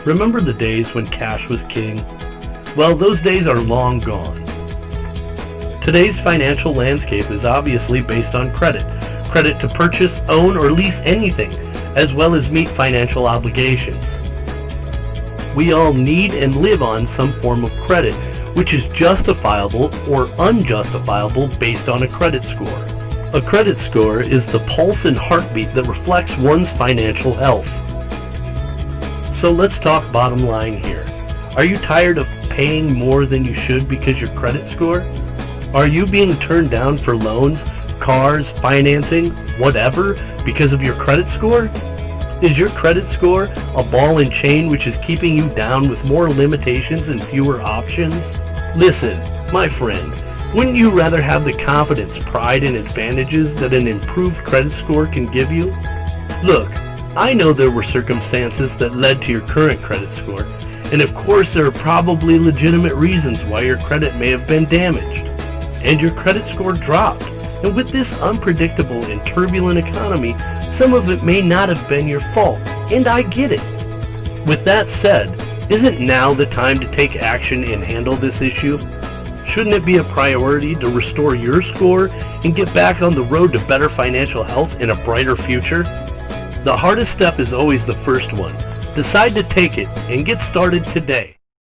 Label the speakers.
Speaker 1: Remember the days when cash was king? Well, those days are long gone. Today's financial landscape is obviously based on credit. Credit to purchase, own, or lease anything, as well as meet financial obligations. We all need and live on some form of credit, which is justifiable or unjustifiable based on a credit score. A credit score is the pulse and heartbeat that reflects one's financial health. So let's talk bottom line here. Are you tired of paying more than you should because your credit score? Are you being turned down for loans, cars, financing, whatever, because of your credit score? Is your credit score a ball and chain which is keeping you down with more limitations and fewer options? Listen, my friend, wouldn't you rather have the confidence, pride, and advantages that an improved credit score can give you? Look, I know there were circumstances that led to your current credit score, and of course there are probably legitimate reasons why your credit may have been damaged, and your credit score dropped. And with this unpredictable and turbulent economy, some of it may not have been your fault, and I get it. With that said, isn't now the time to take action and handle this issue? Shouldn't it be a priority to restore your score and get back on the road to better financial health and a brighter future? The hardest step is always the first one. Decide to take it and get started today.